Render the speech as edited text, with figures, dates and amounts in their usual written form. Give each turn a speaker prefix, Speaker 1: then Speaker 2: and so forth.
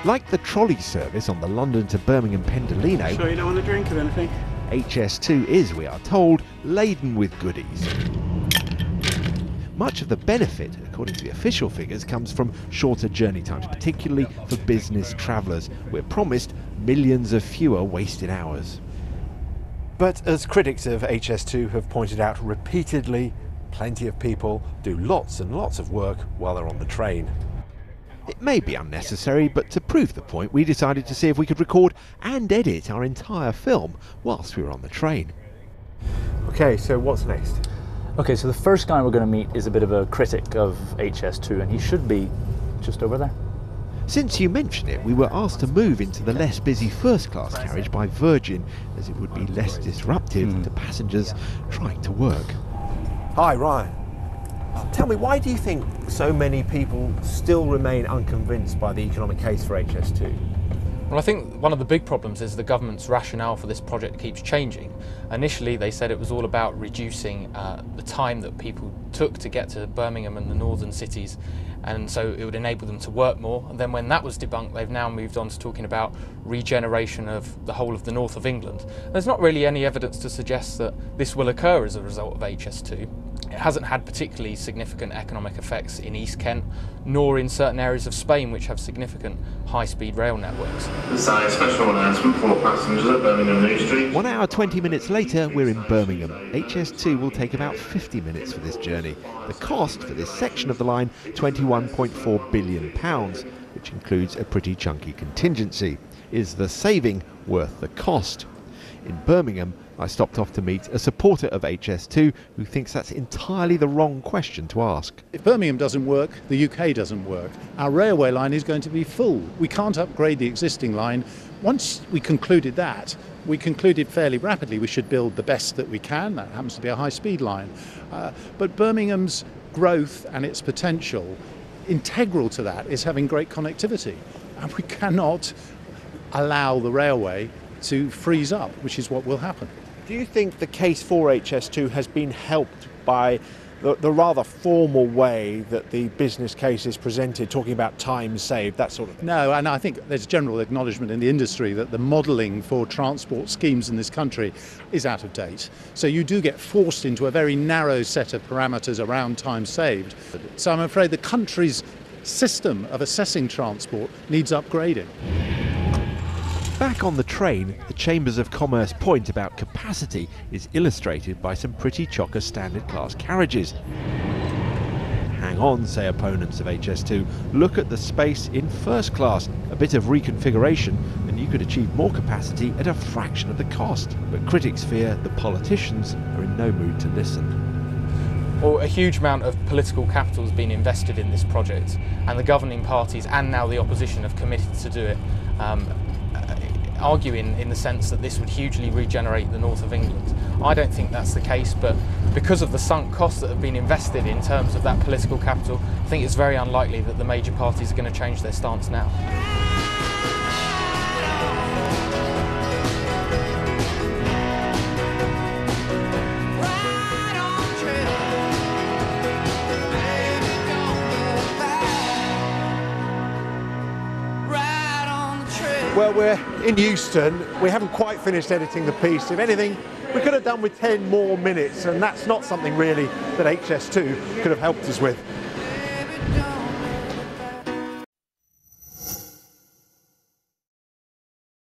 Speaker 1: Like the trolley service on the London to Birmingham Pendolino,
Speaker 2: Sure you don't want a drink of anything?
Speaker 1: HS2 is, we are told, laden with goodies. Much of the benefit, according to the official figures, comes from shorter journey times, particularly for business travellers. We're promised millions of fewer wasted hours. But as critics of HS2 have pointed out repeatedly, plenty of people do lots and lots of work while they're on the train. It may be unnecessary, but to prove the point, we decided to see if we could record and edit our entire film whilst we were on the train. Okay, so what's next?
Speaker 3: Okay, so the first guy we're going to meet is a bit of a critic of HS2, and he should be just over there.
Speaker 1: Since you mention it, we were asked to move into the less busy first-class carriage by Virgin, as it would be less disruptive to passengers trying to work. Hi, Ryan. Tell me, why do you think so many people still remain unconvinced by the economic case for HS2?
Speaker 4: Well, I think one of the big problems is the government's rationale for this project keeps changing. Initially, they said it was all about reducing the time that people took to get to Birmingham and the northern cities, and so it would enable them to work more. And then when that was debunked, they've now moved on to talking about regeneration of the whole of the north of England. There's not really any evidence to suggest that this will occur as a result of HS2. It hasn't had particularly significant economic effects in East Kent, nor in certain areas of Spain which have significant high-speed rail networks.
Speaker 5: Special announcement for passengers at Birmingham New Street.
Speaker 1: 1 hour 20 minutes later, we're in Birmingham. HS2 will take about 50 minutes for this journey. The cost for this section of the line, £21.4 billion, which includes a pretty chunky contingency. Is the saving worth the cost? In Birmingham, I stopped off to meet a supporter of HS2 who thinks that's entirely the wrong question to ask.
Speaker 6: If Birmingham doesn't work, the UK doesn't work. Our railway line is going to be full. We can't upgrade the existing line. Once we concluded that, we concluded fairly rapidly we should build the best that we can. That happens to be a high-speed line. But Birmingham's growth and its potential, integral to that is having great connectivity. And we cannot allow the railway to freeze up, which is what will happen.
Speaker 1: Do you think the case for HS2 has been helped by the rather formal way that the business case is presented, talking about time saved, that sort of thing?
Speaker 6: No, and I think there's general acknowledgement in the industry that the modelling for transport schemes in this country is out of date. So you do get forced into a very narrow set of parameters around time saved. So I'm afraid the country's system of assessing transport needs upgrading.
Speaker 1: Back on the train, the Chambers of Commerce point about capacity is illustrated by some pretty chocker standard class carriages. Hang on, say opponents of HS2, look at the space in first class. A bit of reconfiguration and you could achieve more capacity at a fraction of the cost. But critics fear the politicians are in no mood to listen.
Speaker 4: Well, a huge amount of political capital has been invested in this project, and the governing parties and now the opposition have committed to do it. Arguing in the sense that this would hugely regenerate the north of England. I don't think that's the case, but because of the sunk costs that have been invested in terms of that political capital, I think it's very unlikely that the major parties are going to change their stance now.
Speaker 1: Well, we're in Euston. We haven't quite finished editing the piece. If anything, we could have done with 10 more minutes, and that's not something really that HS2 could have helped us with.